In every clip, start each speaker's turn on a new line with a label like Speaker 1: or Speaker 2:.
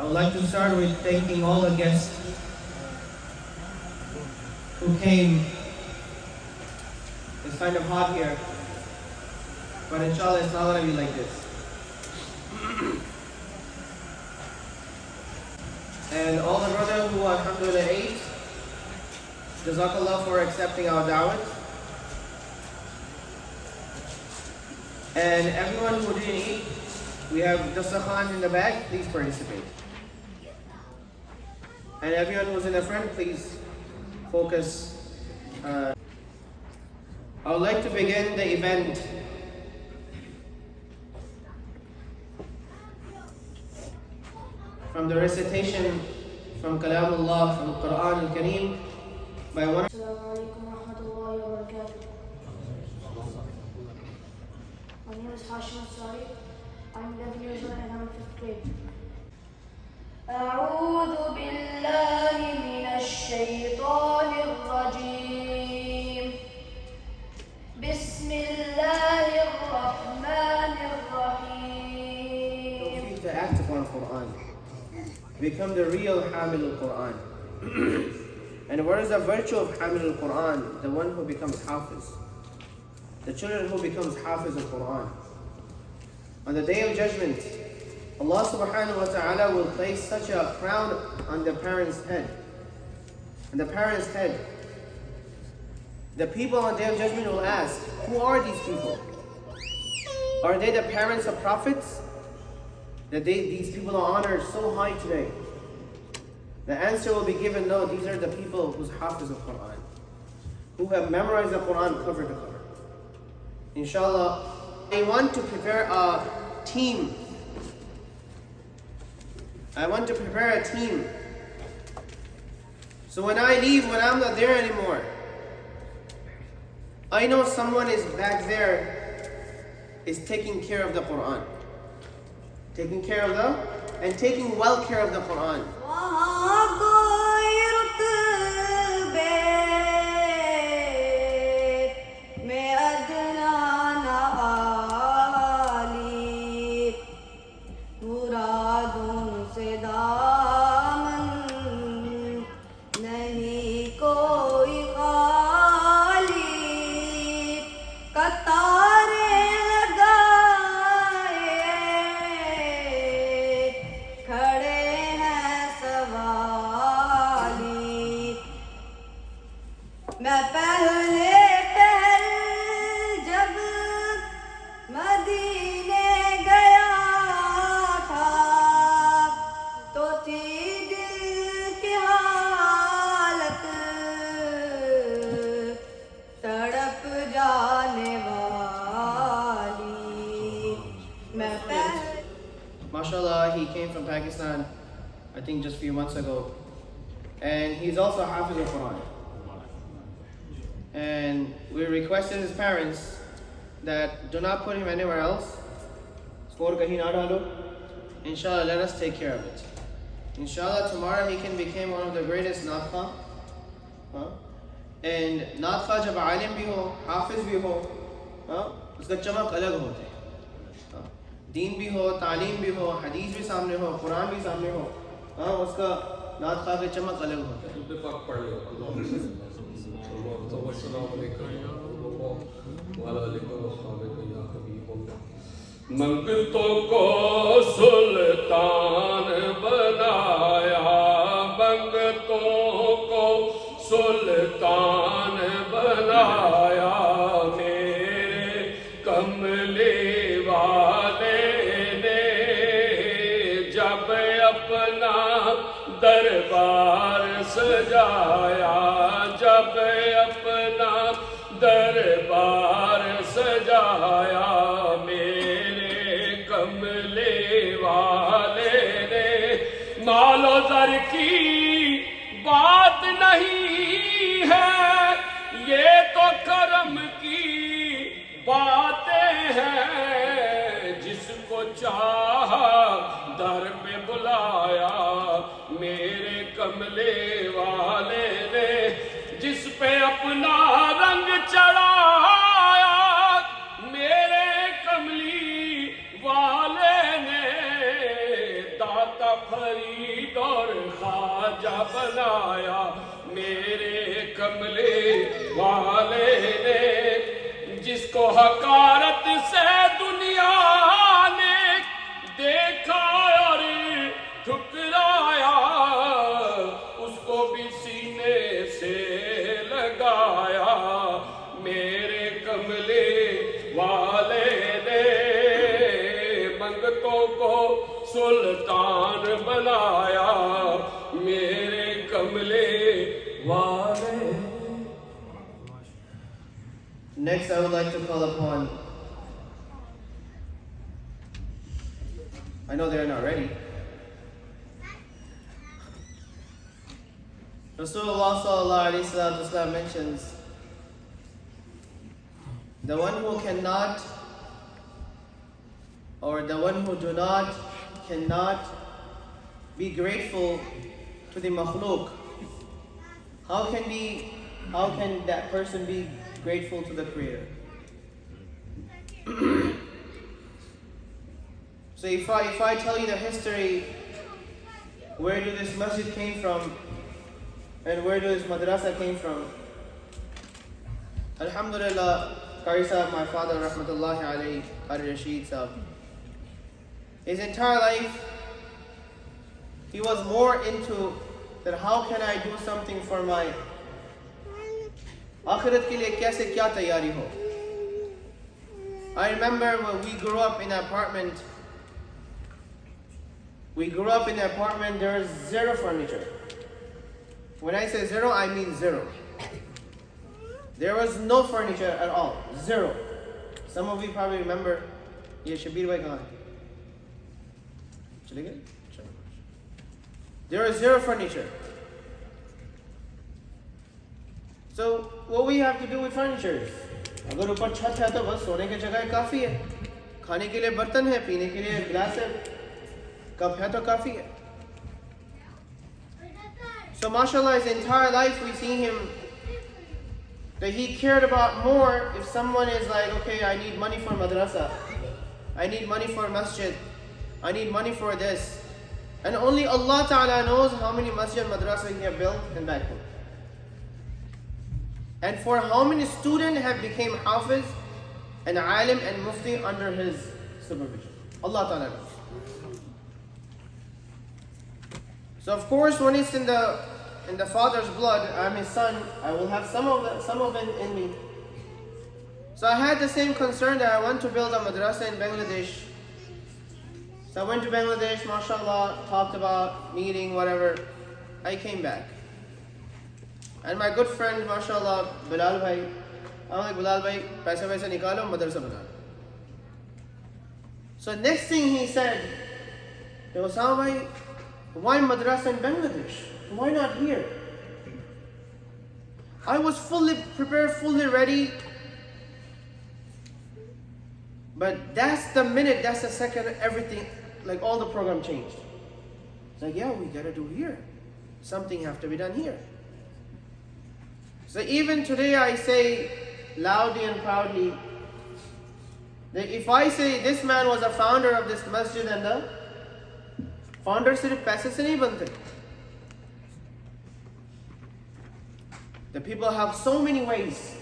Speaker 1: I would like to start with thanking all the guests who came. It's kind of hot here, but inshallah it's not going to be like this. And all the brothers who alhamdulillah ate, Jazakallah for accepting our da'wat. And everyone who didn't eat, we have dastakhan in the back, please participate. And everyone who's in the front, please focus. I would like to begin the event from the recitation from Kalamullah, from Quran al-Kareem, by one.
Speaker 2: Assalamu alaikum wa rahmatullahi wa barakatuh. My name is Hashim Sari. I'm 11 years old and I'm in 5th grade. أعوذ بالله من الشيطان الرجيم. بسم الله الرحمن الرحيم.
Speaker 1: To act upon Quran, become the real Hamil al-Quran. And what is the virtue of Hamil al-Quran? The one who becomes Hafiz. The children who becomes Hafiz al-Quran. On the Day of Judgment, Allah subhanahu wa ta'ala will place such a crown on the parent's head. On the parent's head. The people on the Day of Judgment will ask, who are these people? Are they the parents of prophets? That these people are honored so high today. The answer will be given, no, these are the people who's Hafiz of Quran, who have memorized the Quran cover to cover. Inshallah, I want to prepare a team. I want to prepare a team. So when I leave, when I'm not there anymore, I know someone is back there, is taking care of the Quran. Taking care of them and taking well care of the Quran.
Speaker 2: میں پہلے پہل جب مدینے گیا تھا تو تھی دل کی حالت تڑپ جانے والی میں پہلے.
Speaker 1: MashaAllah, he came from Pakistan, I think just a few months ago. And he's also Hafiz of Quran. And we requested his parents that do not put him anywhere else. Score kahin na dalo. Inshallah, let us take care of it. Inshallah, tomorrow he can become one of the greatest Natkha. And Natkha jab alim bhi ho, Hafiz bhi ho, uska chamak alag hote. Deen bhi ho, Taaleem bhi ho, Hadith bhi samne ho, Quran bhi samne ho. Uska Natkha ke chamak alag hote.
Speaker 3: منگتوں کو سلطان بنایا منگتوں کو سلطان بنایا میرے کملی والے نے جب اپنا دربار سجایا جب اپنا دربار سجایا میرے کملے والے نے مال و زر کی بات نہیں ہے یہ تو کرم کی باتیں ہیں جس کو چاہا در پہ بلایا میرے کملے والے نے جس پہ اپنا رنگ چڑھایا میرے کملی والے نے داتا پھری बनाया मेरे कमले वाले ने, जिसको हकारत से दुनिया ने देखा और ठुकराया, उसको भी सीने से लगाया मेरे कमले वाले ने, मंगतों को सुल्तान बनाया मेरे कमले वाले।
Speaker 1: Next, I would like to call upon, I know they're not ready. Rasulullah sallallahu alaihi wasallam mentions, the one who cannot, or the one who cannot be grateful to the makhluk, how can that person be grateful to the Creator? So if I tell you the history, where do this masjid came from and where do this madrasa came from? Alhamdulillah, Qari Sahib, my father, rahmatullahi alayhi, Qari Rashid Sahib, his entire life, he was more into that how can I do something for my akhirat ke liye kaise kya tayari ho. I remember when we grew up in an apartment, there was zero furniture. When I say zero, I mean zero. There was no furniture at all, zero. Some of you probably remember, ye Shabir bhai kahan hai? Chale gaye? There was zero furniture. So what we have to do with furniture? अगर ऊपर छत है तो बस सोने की जगह काफी है, खाने के लिए बर्तन है, पीने के लिए गिलास है, कप है तो काफी है. So mashallah, his entire life we see him that he cared about more if someone is like, okay, I need money for madrasa, I need money for masjid, I need money for this. And only Allah Ta'ala knows how many masjid and madrasa he have built in back home. And for how many students have became hafiz and alim and mufti under his supervision. Allah Ta'ala knows. So of course, when it's in the father's blood, I'm his son, I will have some of it in me. So I had the same concern that I want to build a madrasa in Bangladesh. So I went to Bangladesh, mashallah, talked about meeting, whatever. I came back. And my good friend, mashallah, Bilal bhai, I'm like, Bilal bhai, paisa nikalo, madrasa bana. So next thing he said, Osama bhai, why madrasa in Bangladesh? Why not here? I was fully prepared, fully ready. But that's the minute, that's the second, everything, like all the program changed. It's like, yeah, we gotta do here. Something have to be done here. So even today I say loudly and proudly that if I say this man was a founder of this masjid and the founder sirf paise se nahi bante. The people have so many ways.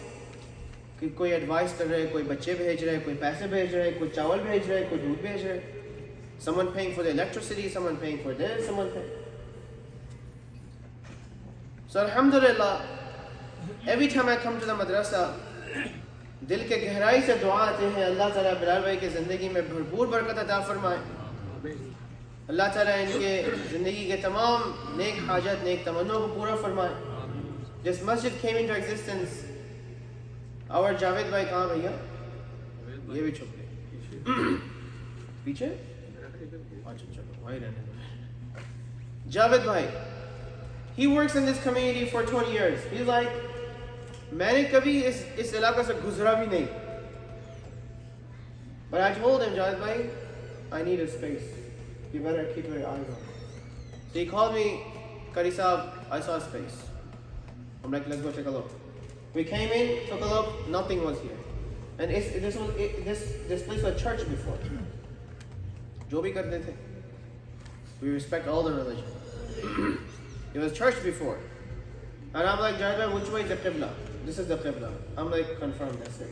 Speaker 1: कि कोई advice कर रहा है, कोई बच्चे भेज रहा है, कोई पैसे भेज रहा है, कोई चावल भेज रहा है, कोई दूध भेज रहा है. Someone paying for the electricity, someone paying for this, someone paying. So alhamdulillah, every time I come to the madrasa, दिल के गहराई से दुआ आते हैं अल्लाह ताला बिलाल भाई की ज़िंदगी में भरपूर बरकत अता फरमाए. अल्लाह ताला इनके ज़िंदगी के तमाम नेक हाजत, नेक तमन्नों को पूरा फरमाए. This masjid came into existence. Our Javed bhai कहाँ भैया? ये भी छुप गए. पीछे? अच्छा चलो वहीं रहने दो. Javed bhai, he works in this community for 20 years. He's like, मैंने कभी इस इलाके से गुजरा भी नहीं. But I told him, Javed bhai, I need a space. You better keep your eyes on. So he called me, Qari Sahib, I saw a space. I'm like, let's go take a look. We came in, took a look, nothing was here. And this place was a church before. जो भी करते थे. We respect all the religion. It was church before. And I'm like, Jabir, which way is the Qibla? This is the Qibla. I'm like, confirm, that's it.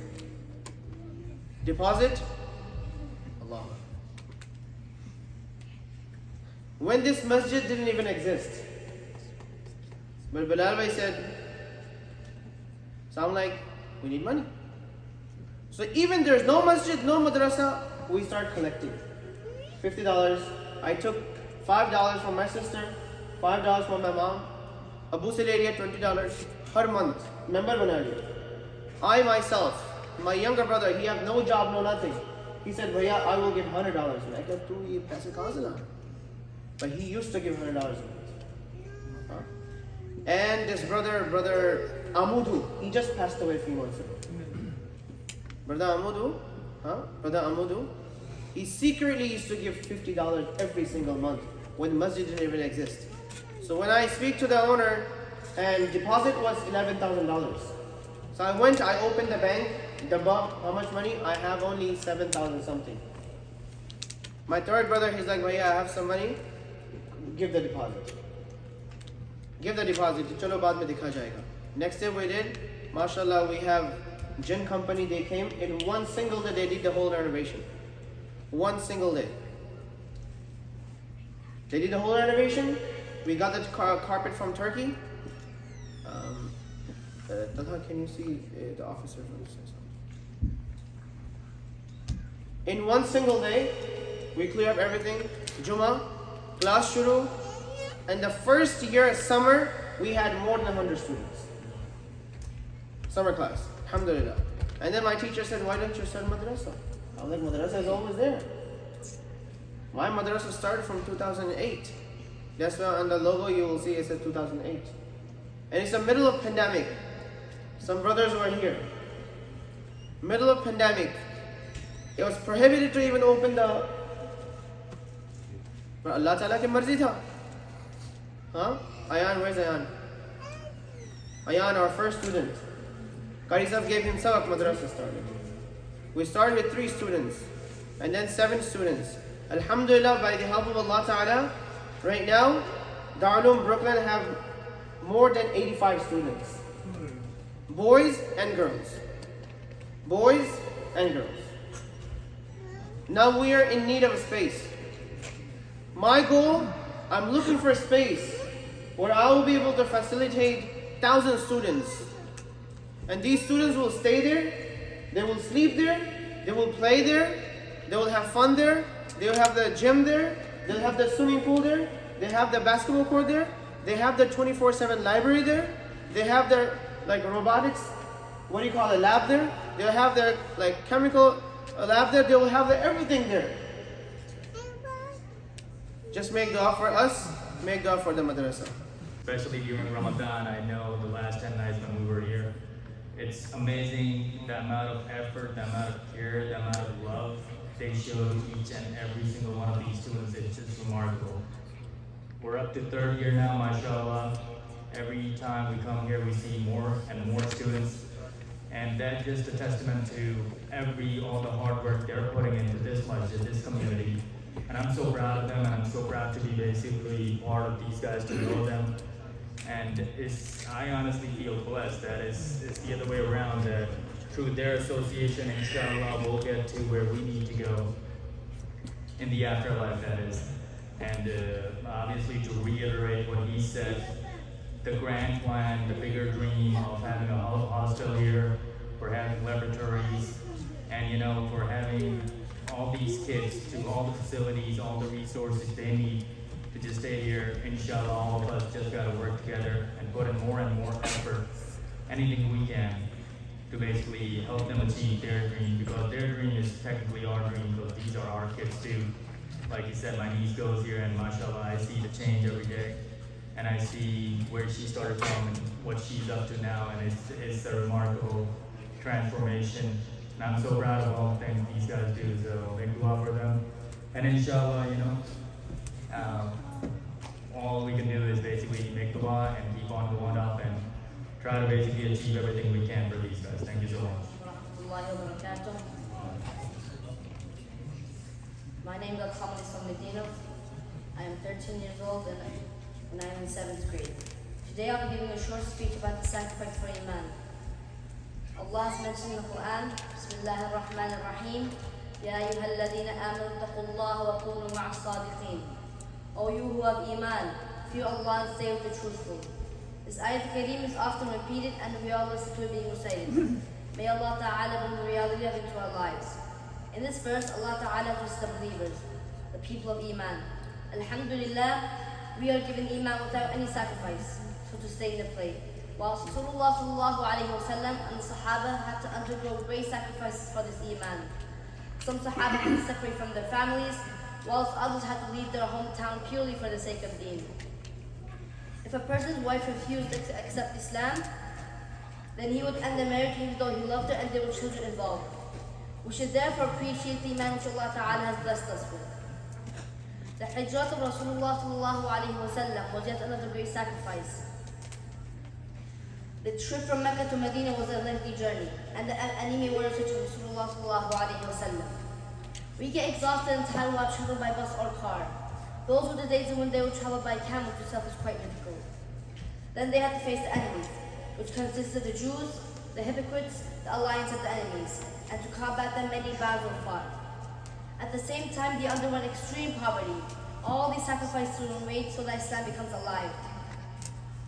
Speaker 1: Deposit? Allah. When this masjid didn't even exist. But Bilal Bhai said, so I'm like, we need money. So even there's no masjid, no madrasa, we start collecting. $50. I took $5 from my sister, $5 from my mom. Abu Saleh had $20 per month. Remember Banali? I myself, my younger brother, he have no job, no nothing. He said, Bhaiya, I will give $100. I said, tu ye paise kahan se la? But he used to give $100 a month. Huh? And this brother Amudu, he just passed away a few months ago. Brother Amudu, he secretly used to give $50 every single month when masjid didn't even exist. So when I speak to the owner, and deposit was $11,000. So I opened the bank, how much money? I have only 7,000 something. My third brother, he's like, Bhaiya, I have some money, give the deposit. Give the deposit, chalo baad mein dikha jayega. Next day we did, mashallah, we have gin company, they came, in one single day they did the whole renovation. One single day. They did the whole renovation, we got the carpet from Turkey. Talha, can you see the officer from the system? In one single day, we clear up everything. Juma, class shuru, and the first year, summer, we had more than 100 students. Summer class, alhamdulillah. And then my teacher said, why don't you start madrasa? I was like, madrasa is always there. My madrasa started from 2008. That's why on the logo you will see it said 2008. And it's the middle of pandemic. Some brothers were here. Middle of pandemic. It was prohibited to even open the... But Allah Ta'ala ki marzi tha. Huh? Ayan, where's Ayan? Ayan, our first student. Qari Sahib gave him sabak, madrasa started. We started with 3 students. And then 7 students. Alhamdulillah, by the help of Allah Ta'ala, right now, Darul Uloom Brooklyn have more than 85 students. Boys and girls. Boys and girls. Now we are in need of a space. My goal, I'm looking for a space where I will be able to facilitate 1,000 students. And these students will stay there, they will sleep there, they will play there, they will have fun there, they will have the gym there, they'll have the swimming pool there, they have the basketball court there, they have the 24/7 library there, they have their robotics, what do you call it, lab there, they'll have their chemical lab there, they will have everything there. Just make dua for us, make dua for the madrasa.
Speaker 4: Especially during Ramadan, I know the last 10 nights when we were here, it's amazing the amount of effort, the amount of care, the amount of love they show to each and every single one of these students. It's just remarkable. We're up to 3rd year now, mashallah. Every time we come here, we see more and more students. And that's just a testament to all the hard work they're putting into this masjid, this community. And I'm so proud of them, and I'm so proud to be basically part of these guys, to know them. And I honestly feel blessed that it's the other way around, that through their association, inshallah, we'll get to where we need to go in the afterlife, that is. And obviously, to reiterate what he said, the grand plan, the bigger dream of having a hostel here, for having laboratories, and for having all these kids to all the facilities, all the resources they need to just stay here. Inshallah, all of us just gotta work together and put in more and more effort, anything we can, to basically help them achieve their dream, because their dream is technically our dream, because these are our kids too. Like you said, my niece goes here, and mashallah, I see the change every day. And I see where she started from and what she's up to now, and it's a remarkable transformation. And I'm so proud of all the things these guys do, so make dua for them. And inshallah, all we can do is basically make dua and keep on going up and try to basically achieve everything we can for these guys. Thank you so much.
Speaker 5: My name is Khamis from Medina. I am 13 years old, and and I am in 7th grade. Today I'll be giving a short speech about the sacrifice for Iman. Allah has mentioned in the Quran, Bismillah ar-Rahman ar-Rahim, Ya ayyuhalladhina amanu taqullaha wa kunu ma'as sadiqeen. O you who have Iman, fear Allah and stay with the truthful. This ayat Kareem is often repeated and we all listen to it being recited. May Allah Ta'ala bring the reality of it into our lives. In this verse, Allah Ta'ala addresses the believers, the people of Iman. Alhamdulillah, we are given Iman without any sacrifice, so to stay in the plate. Whilst Rasulullah Sallallahu Alaihi Wasallam and the Sahaba had to undergo great sacrifices for this Iman. Some Sahaba had to separate from their families, whilst others had to leave their hometown purely for the sake of Deen. If a person's wife refused to accept Islam, then he would end the marriage even though he loved her and there were children involved. We should therefore appreciate the Iman which Allah Ta'ala has blessed us with. The Hijrat of Rasulullah Sallallahu Alaihi Wasallam was yet another great sacrifice. The trip from Mecca to Medina was a lengthy journey, and the enemy were such as Rasulullah Sallallahu Alaihi Wasallam. We get exhausted and tired while traveling by bus or car. Those were the days when they would travel by camel, which itself was quite difficult. Then they had to face the enemies, which consisted of the Jews, the hypocrites, the alliance of the enemies, and to combat them many battles were fought. At the same time, they underwent extreme poverty. All these sacrifices were made so that Islam becomes alive.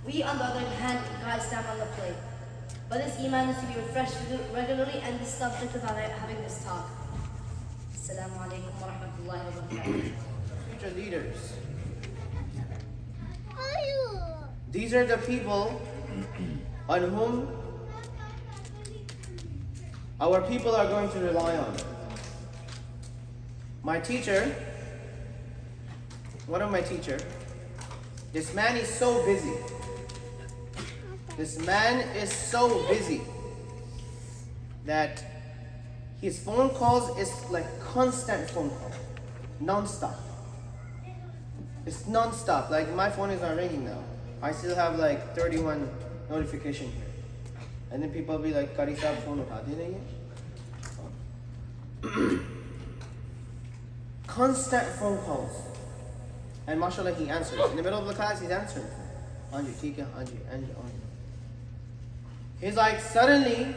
Speaker 5: We, on the other hand, got Islam on the plate. But this Iman is to be refreshed regularly, and this subject of having this talk. Assalamu alaikum wa rahmatullahi wa barakatuh.
Speaker 1: Future leaders. These are the people on whom our people are going to rely on. My teacher, one of my teachers, this man is so busy. This man is so busy that his phone calls is like constant phone call, non-stop. It's non-stop. Like my phone is not ringing now. I still have like 31 notifications here. And then people will be like, Kari sahab phone uthate nahi hai? Constant phone calls. And mashallah he answers. In the middle of the class he's answering. Anji, theek hai, Anji, Anji, Anji. He's like, suddenly,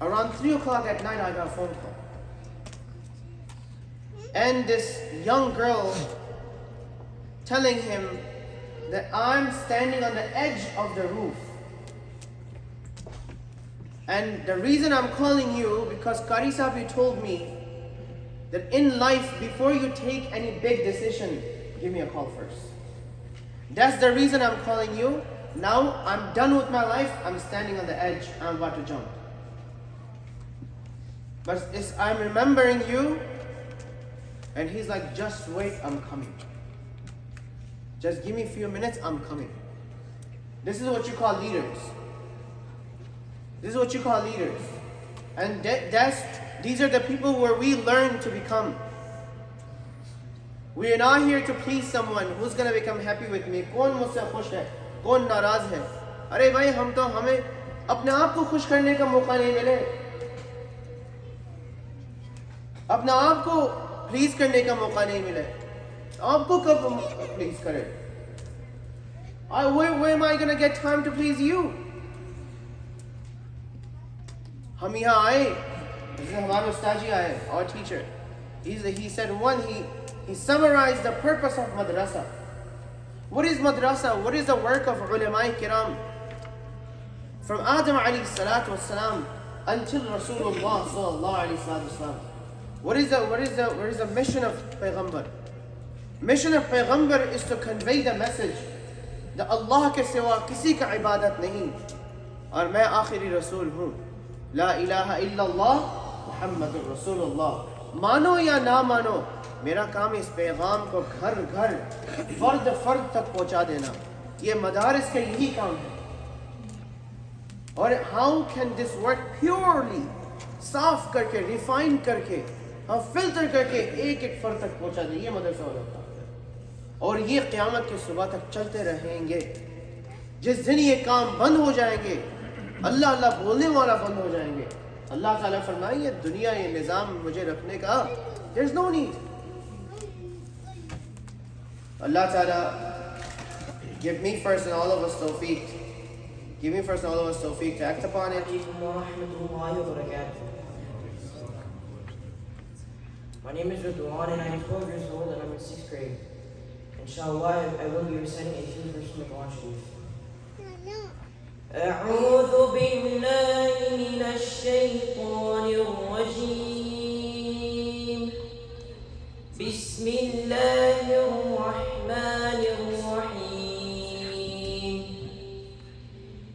Speaker 1: around 3 o'clock at night I got a phone call. And this young girl telling him that I'm standing on the edge of the roof. And the reason I'm calling you, because Qari Sahib, you told me that in life, before you take any big decision, give me a call first. That's the reason I'm calling you. Now I'm done with my life, I'm standing on the edge, I'm about to jump. But I'm remembering you, and he's like, just wait, I'm coming. Just give me a few minutes, I'm coming. This is what you call leaders. This is what you call leaders. And these are the people where we learn to become. We are not here to please someone who's going to become happy with me. कौन मुझसे खुश है, कौन नाराज है? अरे भाई हमें अपने आप को खुश करने का मौका नहीं मिले. अपने आप को प्लीज करने का मौका नहीं मिले. आपको कब प्लीज करे? Where am I going to get time to please you? हम यहाँ आए, जैसे हमारे उस्ताद जी आए, our teacher. He said he summarized the purpose of madrasa. What is madrasa? What is the work of ulama kiram? From Adam alayhi salatu wassalam until Rasulullah sallallahu alayhi wasallam. What is the mission of Payghambar? Mission of Payghambar is to convey the message that Allah के सिवा किसी का इबादत नहीं और मैं आखिरी रसूल हूँ. ला इलाहा इल्लल्लाह मुहम्मदुर रसूलुल्लाह. मानो या ना मानो, मेरा काम इस पैगाम को घर घर फर्द तक पहुंचा देना. ये मदारिस का यही काम है. और how can this work purely, साफ करके, refine करके, हम फिल्टर करके एक फर्द तक पहुंचा दें, ये मदरसा वाला काम है. और ये क़यामत की सुबह तक चलते रहेंगे. जिस दिन ये काम बंद हो जाएंगे, अल्लाह अल्लाह बोलने वाला बंद हो जाएंगे, अल्लाह ताला फरमाए ये दुनिया, ये निज़ाम मुझे रखने का, there is no need. Allah Ta'ala Give me first and all of us tawfiq. Give me first and all of us tawfiq to act upon it.
Speaker 6: My name is Ridwan and I am 12 years old and I'm in 6th grade. Inshallah, I will be reciting a few verses from the Quran Sharif. أعوذ بالله من الشيطان الرجيم. بسم الله الرحمن الرحيم.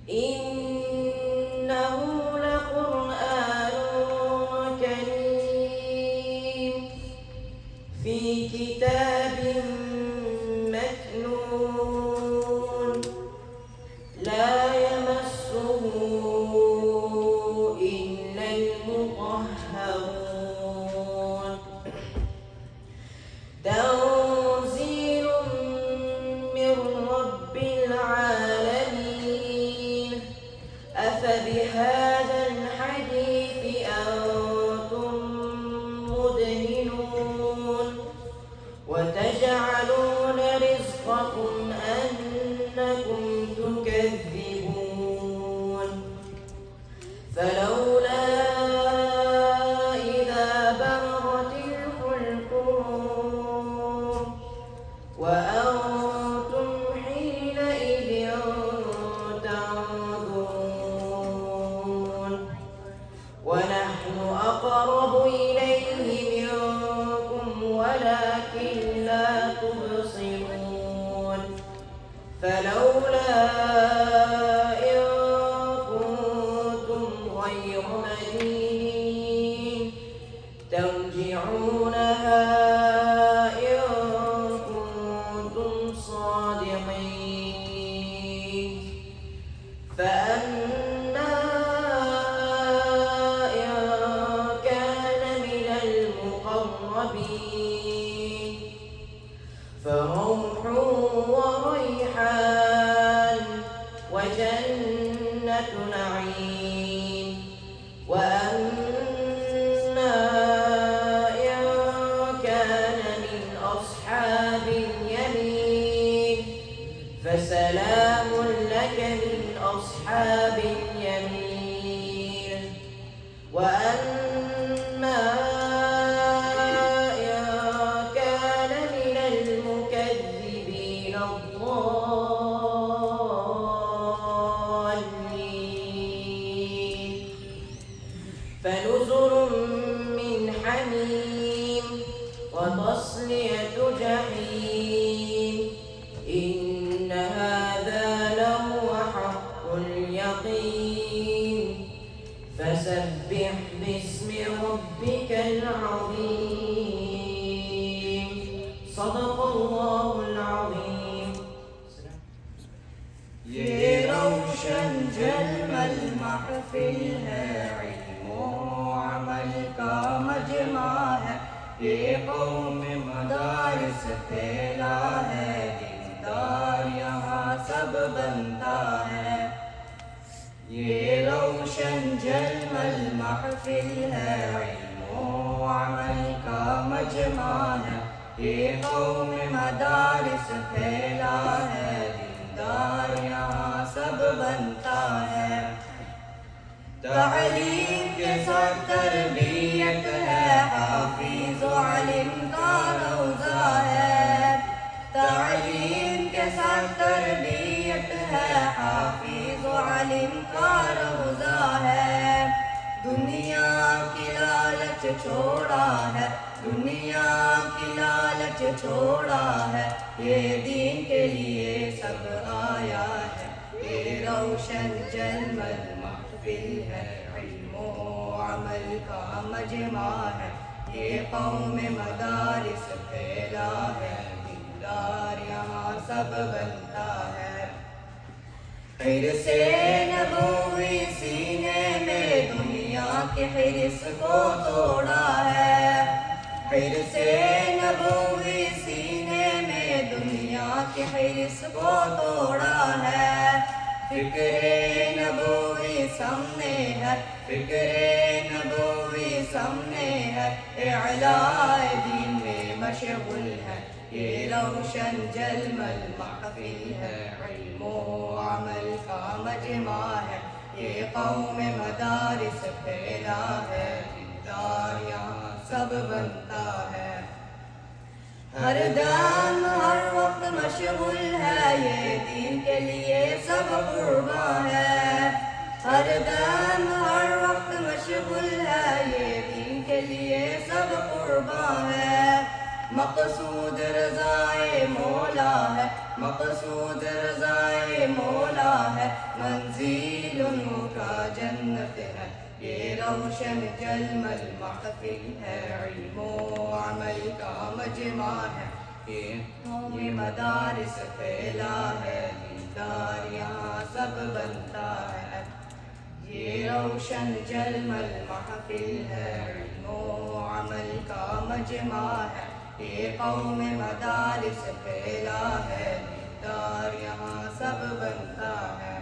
Speaker 6: إنه لقرآن كريم في كتاب مكنون لا يمسه إلا المطهرون تنزيل من رب العالمين أفبهذا الحديث أنتم مدهنون وتجعلون رزقكم أنكم تكذبون فلولا إذا بلغت الحلقوم وأنتم حينئذ تنظرون ونحن أقرب إليه منكم ولكن لا تبصرون فلولا إن كنتم غير مدينين ترجعونها إن كنتم صادقين فأنا إن كان من المقربين فروح وريحان وجنة نعيم وأما إن كان من أصحاب اليمين فسلام لك من أصحاب اليمين وأما إن كان من المكذبين الضالين فنزل من حميم وتصلية جحيم إن هذا لهو حق اليقين فسبح باسم ربك العظيم صدق الله العظيم.
Speaker 7: ये रोशन जलमल महफिल है इल्मो अमल का मजमा है ये कौम मदारिस फैला है दीनदार यहाँ सब बनता है ये रोशन जलमल महफिल है इल्मो अमल का मजमा है ये कौम मदारिस फैला है दीनदार यहाँ सब बनता है तालीम के साथ तरबियत है हाफिज आलिम का रोज़ा है तालीम के साथ तरबियत है हाफिज आलिम का रोज़ा है दुनिया की लालच छोड़ा है दुनिया की लालच छोड़ा है ये दीन के लिए सब आया है ये रोशन जलमल महफिल है इल्मो अमल का मजमा है ये कौम मदारिस फैला है दीनदार यहाँ सब बनता है हिर्से नबूवी सीने में दुनिया के हिर्स को तोड़ा है हिर्से नबूवी सीने में दुनिया के हिर्स को तोड़ा है फिक्रे नबूवी सामने है फिक्रे नबूवी सामने है इलाए दीन में مشغول ہے، یہ روشن جلمل محفل ہے، علم و عمل کا مجمع ہے، یہ قوم مدارس پھیلا ہے، دیندار یہاں سب بنتا ہے، ہر دم ہر وقت مشغول ہے، یہ دین کے لیے سب قرباں ہے، ہر دم ہر وقت مشغول ہے، یہ دین کے لیے سب قرباں ہے، مقصود رضائے مولا ہے، مقصود رضائے مولا ہے، منزل ان کا جنت ہے، یہ روشن جلمل محفل ہے، علم و عمل کا مجمع ہے، یہ مدارس پھیلا ہے، دیندار یہاں سب بنتا ہے، یہ روشن جلمل محفل ہے، علم و عمل کا مجمع ہے، یہ قوم مدارس پھیلا ہے، دیندار یہاں سب بنتا ہے۔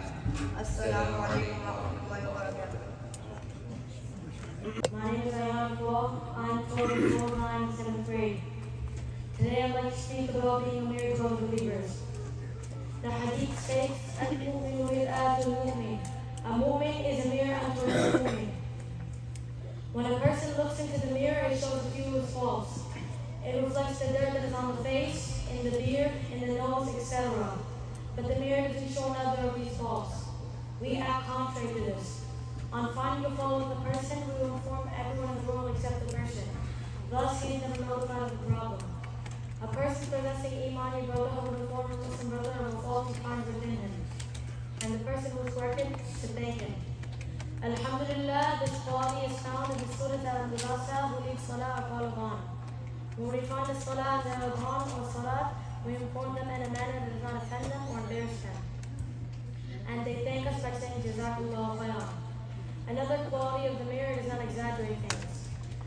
Speaker 7: السلام علیکم ورحمۃ اللہ وبرکاتہ۔
Speaker 2: My name is Ayan Paul. I'm 12 years old and I'm in 7th grade. Today I'd like to speak about being a mirror to other believers. The hadith states, "Al-mu'minu mir'atul mu'min." A mu'min is a mirror unto another mu'min. When a person looks into the mirror, it shows a few of his faults. It reflects the dirt that is on the face, in the beard, in the nose, etc. But the mirror doesn't show another of these faults. We act contrary to this. On finding a fault with the person, we will inform everyone in the world except the person. Thus, he is never notified of the problem. A person possessing Imani brotherhood will inform a Muslim brother of a fault he finds within him, and the person who is working to thank him. Alhamdulillah, this quality is found in the Surah Darul Jalsa, who leads Salah or Qalaban. When we find the Salah in their adhan or Salat, we inform them in a manner that does not offend them or embarrass them. And they thank us by saying Jazakallah khairan. Another quality of the mirror does not exaggerate things.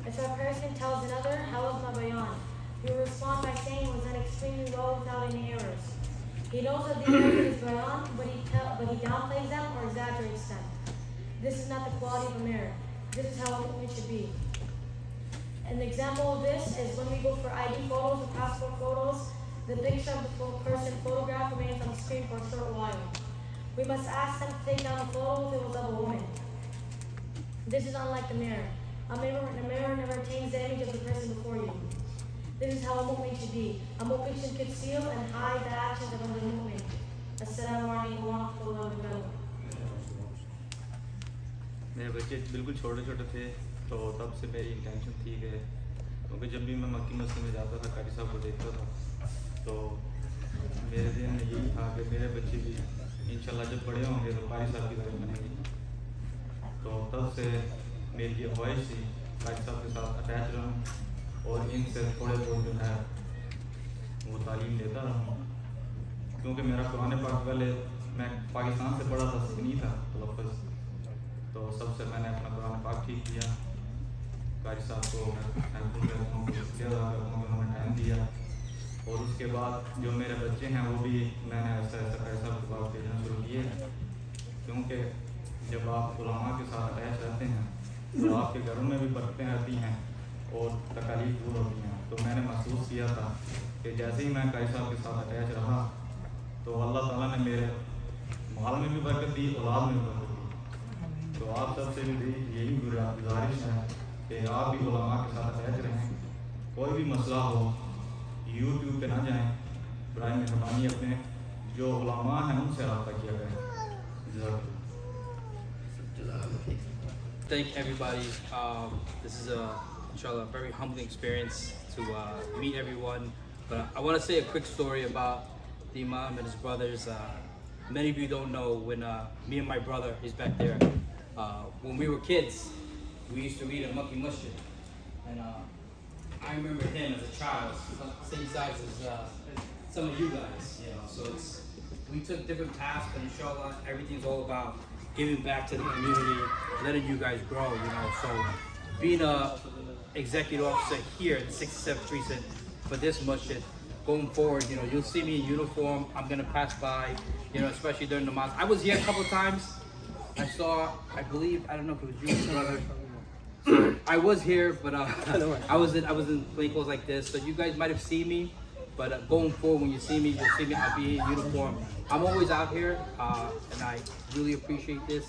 Speaker 2: If a person tells another, "How was my bayan?" we will respond by saying it was done extremely well without any errors. He knows that the error is bayan, but he downplays them or exaggerates them. This is not the quality of a mirror. This is how a mu'min should be. An example of this is when we go for ID photos or passport photos, the picture of the person photographed remains on the screen for a short while. We must ask them to take down the photo if it was of a woman. This is unlike the mirror. A mirror never retains the image of the person before you. This is how a mu'min should be. A mu'min should conceal and hide the actions of another mu'min. Assalamu alaikum wa rahmatullahi wa barakatuh.
Speaker 8: میرے بچے بالکل چھوٹے چھوٹے تھے تو تب سے میری انٹینشن تھی کہ کیونکہ جب بھی میں مکی مسجد میں جاتا تھا قاری صاحب کو دیکھتا تھا تو میرے ذہن میں یہی تھا کہ میرے بچے بھی انشاءاللہ جب بڑے ہوں گے تو قاری صاحب کی طرح بنیں گے، تو تب سے میری یہ خواہش تھی قاری صاحب کے ساتھ اٹیچ رہوں اور ان سے تھوڑے بہت جو ہے وہ تعلیم لیتا رہوں، کیونکہ میرا قرآن پاک پہلے میں پاکستان سے پڑھا تھا سکنی تھا تلفظ، تو سب سے میں نے اپنا قرآن پاک ٹھیک کیا، قاری صاحب کو میں انہوں نے ٹائم دیا، اور اس کے بعد جو میرے بچے ہیں وہ بھی میں نے ایسا قاری صاحب کے پاس بھیجنا شروع کیے ہیں، کیونکہ جب آپ علماء کے ساتھ اٹیچ رہتے ہیں تو آپ کے گھروں میں بھی برکتیں رہتی ہیں اور تکالیف دور ہوتی ہیں، تو میں نے محسوس کیا تھا کہ جیسے ہی میں قاری صاحب کے ساتھ اٹیچ رہا تو اللہ تعالیٰ نے میرے مال میں بھی برکت دی، اولاد میں بھی برکت دی، تو آپ سب سے بھی یہی گزارش ہے کہ آپ بھی علماء کے ساتھ اٹیچ رہیں، کوئی بھی مسئلہ ہو یوٹیوب پہ نہ جائیں، برائے مہربانی اپنے جو علماء ہیں ان سے رابطہ کیا کریں۔ جزاک اللہ۔
Speaker 9: Thank everybody. This is inshallah, a very humbling experience to meet everyone. But I want to say a quick story about the Imam and his brothers. Many of you don't know when me and my brother, he's back there, when we were kids, we used to read in Makki Masjid. And I remember him as a child, same size as some of you guys. You know, so we took different paths, but inshallah, everything's all about giving back to the community, letting you guys grow, you know. So being a executive officer here at 67th Precinct for this masjid, going forward, you know, you'll see me in uniform. I'm going to pass by, you know, especially during the mosque. I was here a couple of times. I saw, I believe, I don't know if it was you, brother. I was here, but I was in plain clothes like this, so you guys might have seen me. But going forward, when you see me, you'll see me. I'll be in uniform. I'm always out here, and I really appreciate this.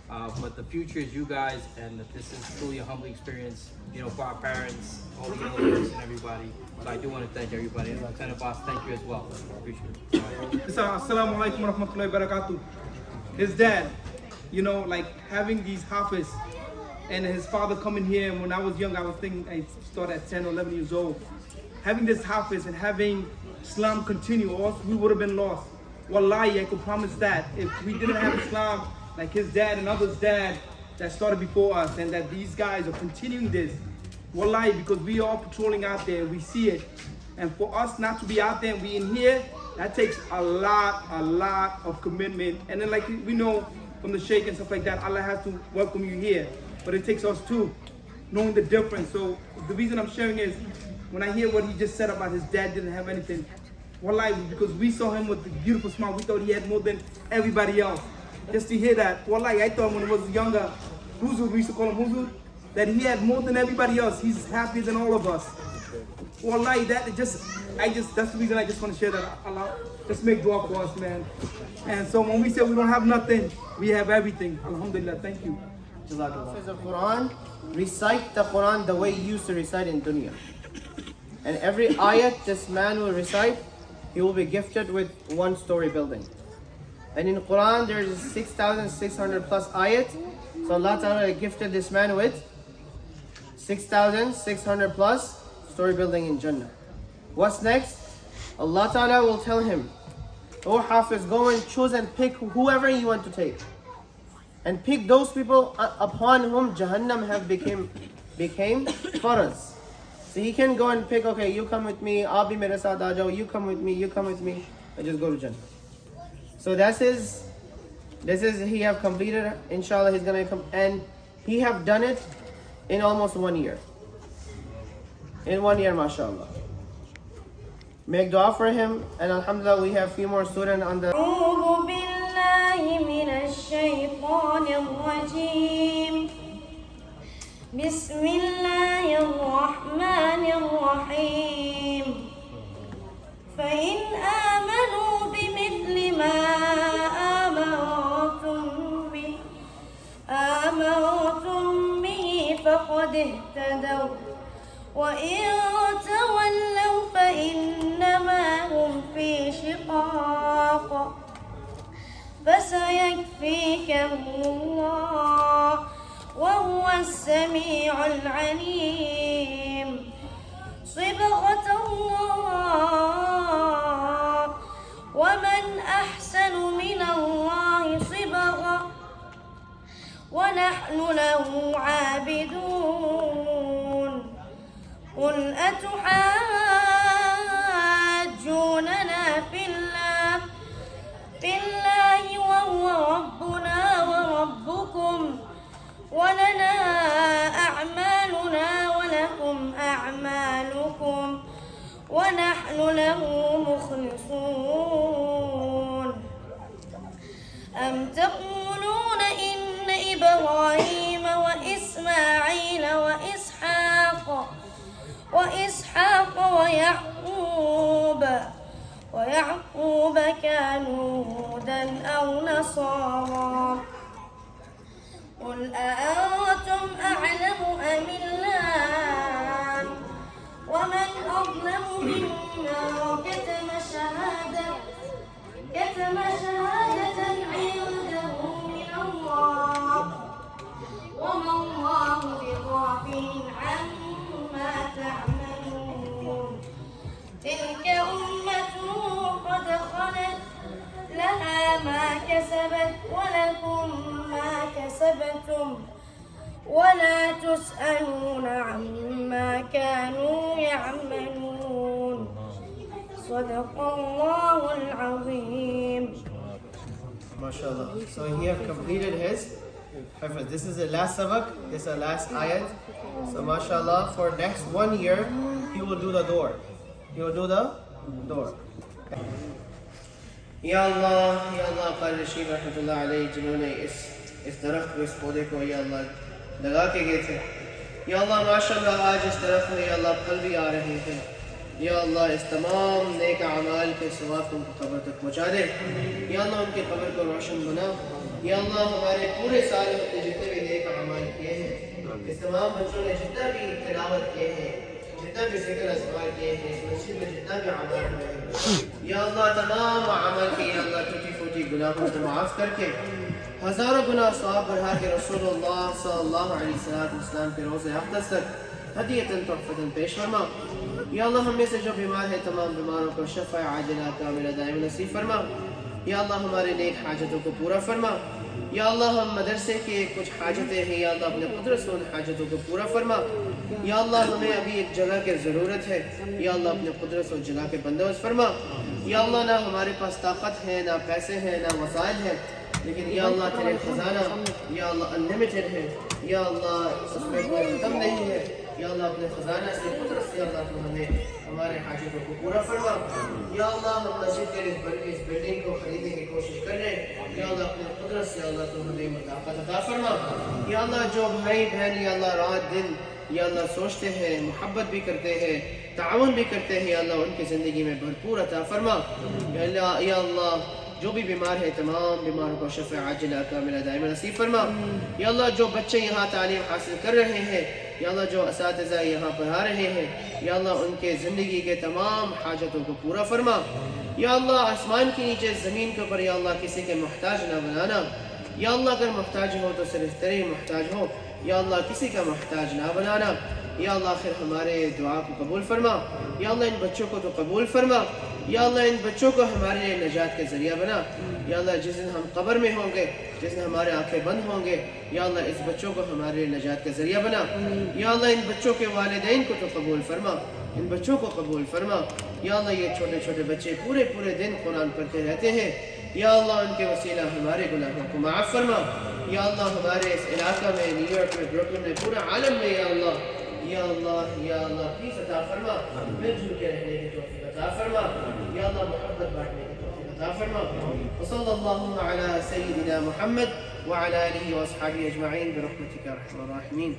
Speaker 9: But the future is you guys, and this is truly a humbling experience, you know, for our parents, all the elders, and everybody. So I do want to thank everybody. And Lieutenant Boss, thank you as well. Appreciate it.
Speaker 10: Assalamu alaikum wa rahmatullahi wa barakatuh. His dad, you know, like having these hafiz and his father coming here. When I was young, I started at 10 or 11 years old. Having this hafiz and having Islam continue, or else we would have been lost. Wallahi, I could promise that if we didn't have Islam, like his dad and others' dad that started before us, and that these guys are continuing this, wallahi, because we are patrolling out there, we see it. And for us not to be out there and be in here, that takes a lot of commitment. And then like we know from the sheikh and stuff like that, Allah has to welcome you here. But it takes us too, knowing the difference. So the reason I'm sharing is, when I hear what he just said about his dad didn't have anything, wallahi, because we saw him with the beautiful smile, we thought he had more than everybody else. Just to hear that, wallahi, I thought when he was younger, Huzur, we used to call him Huzur, that he had more than everybody else. He's happier than all of us. Wallahi, that's the reason I just want to share that. Allah, just make dua for us, man. And so when we say we don't have nothing, we have everything. Alhamdulillah, thank you.
Speaker 1: Hafiz of Quran, recite the Quran the way you used to recite in dunya. And every ayat this man will recite, he will be gifted with 1-story building. And in Quran there is 6,600 plus ayat. So Allah Ta'ala gifted this man with 6,600 plus story building in Jannah. What's next? Allah Ta'ala will tell him, "Oh Hafiz, go and choose and pick whoever you want to take. And pick those people upon whom Jahannam have became faraz." So he can go and pick, okay, you come with me, I'll be mere saath aa jao, you come with me, and just go to Jannah. So this is he have completed, inshallah he's gonna come, and he have done it in almost 1 year. In 1 year, mashallah. Make dua for him, and alhamdulillah we have few more students on the
Speaker 2: أعوذ بالله من الشيطان الرجيم بسم الله الرحمن الرحيم فإن آمنوا بمثل ما آمنتم به فقد اهتدوا وإن تولوا فإنما هم في شقاق فسيكفيكهم الله وهو السميع العليم صبغة الله ومن أحسن من الله صبغة ونحن له عابدون قل أتحاجوننا في الله وهو ربنا وربكم ولنا أعمالنا ولكم أعمالكم ونحن له مخلصون أم تقولون إن إبراهيم وإسماعيل وإسحاق ويعقوب كانوا هودا أو نصارى قل أأنتم أعلم أم الله ومن أظلم ممن كتم شهادة عنده من الله وما الله بغافل عما تعملون تلك أمة قد خلت لها ما كسبت ولكم ما كسبتم ولا تسألون عما كانوا يعملون صدق الله العظيم.
Speaker 1: MashaAllah. So he have completed his hafaz. This is the last sabak, this is the last ayat. So MashaAllah, for next 1 year, he will do the door. Ya Allah, Qari Rashid rahmatullah alayhi, जिन्होंने इस दरख्त को, इस पौधे को या अल्लाह लगा के गए थे, یا اللہ ماشاءاللہ آج اس طرف میں یا اللہ پھل بھی آ رہے ہیں، یا اللہ اس تمام نیک اعمال کے ثواب کو ان کی قبر تک پہنچا دے، یا اللہ ان کی قبر کو روشن بنا، یا اللہ ہمارے پورے سال میں جتنے بھی نیک اعمال کیے ہیں، اس تمام بچوں نے جتنا بھی تلاوت کیے ہیں، جتنا بھی ذکر اذکار کیے ہیں، اس مسجد میں جتنا بھی اعمال ہوئے ہیں، یا اللہ تمام اعمال کے یا اللہ ٹوٹی پھوٹی گناہوں کو معاف کر کے ہزاروں گناہ ثواب بڑھا کے رسول اللہ صلی اللہ علیہ وسلم کے روز اقدس تک ہدیۃً تحفۃً پیش فرما، یا اللہ ہم میں سے جو بیمار ہے تمام بیماروں کو شفا عاجلہ کاملہ دائم نصیب فرما، یا اللہ ہمارے نیک حاجتوں کو پورا فرما، یا اللہ ہم مدرسے کے کچھ حاجتیں ہیں یا اللہ اپنے قدرت سے ان حاجتوں کو پورا فرما، یا اللہ ہمیں ابھی ایک جگہ کی ضرورت ہے، یا اللہ اپنے قدرت سے اس جگہ کے بندوبست فرما، یا اللہ نہ ہمارے پاس طاقت ہے، نہ پیسے ہیں، نہ وسائل ہیں، لیکن یا اللہ تیرے خزانہ یا اللہ انلمیٹڈ ہے، یا اللہ اس میں کوئی ختم نہیں ہے، یا اللہ اپنے خزانہ سے قدرت سے اللہ تو ہمیں ہمارے حاجتوں کو پورا فرما، یا اللہ ہم مسجد کے اس بلڈنگ کو خریدنے کی کوشش کر رہے ہیں، یا اللہ اپنے قدرت سے اللہ تو ہمیں مطاقت عطا فرما، یا اللہ جو بھائی بہن یا اللہ رات دن یا اللہ سوچتے ہیں، محبت بھی کرتے ہیں، تعاون بھی کرتے ہیں، یا اللہ ان کی زندگی میں بھرپور عطا فرما، یا اللہ جو بھی بیمار ہے تمام بیماروں کو شفا عاجلہ کاملہ دائمہ نصیب فرما، یا اللہ جو بچے یہاں تعلیم حاصل کر رہے ہیں، یا اللہ جو اساتذہ یہاں پڑھا رہے ہیں، یا اللہ ان کے زندگی کے تمام حاجتوں کو پورا فرما، یا اللہ آسمان کے نیچے زمین کے اوپر یا اللہ کسی کے محتاج نہ بنانا، یا اللہ اگر محتاج ہو تو صرف تیرے ہی محتاج ہو، یا اللہ کسی کا محتاج نہ بنانا، یا اللہ آخر ہمارے دعا کو قبول فرما، یا اللہ ان بچوں کو تو قبول فرما، یا اللہ ان بچوں کو ہمارے لیے نجات کے ذریعہ بنا، یا اللہ جس دن ہم قبر میں ہوں گے، جس دن ہمارے آنکھیں بند ہوں گے، یا اللہ اس بچوں کو ہمارے لیے نجات کا ذریعہ بنا، یا اللہ ان بچوں کے والدین کو تو قبول فرما، ان بچوں کو قبول فرما، یا اللہ یہ چھوٹے چھوٹے بچے پورے دن قرآن پڑھتے رہتے ہیں، یا اللہ ان کے وسیلہ ہمارے گناہوں کو معاف فرما، یا اللہ ہمارے اس علاقہ میں نیو یارک میں بروکلن میں پورے عالم میں یا اللہ پلیز عطا فرما، مل جل کے رہنے کی توفیق عطا فرما، یا اللہ محبت بانٹنے کی توفیق عطا فرما، وصلی اللہ علی سیدنا محمد وعلی آلہ واصحابہ اجمعین برحمتک یا ارحم الراحمین.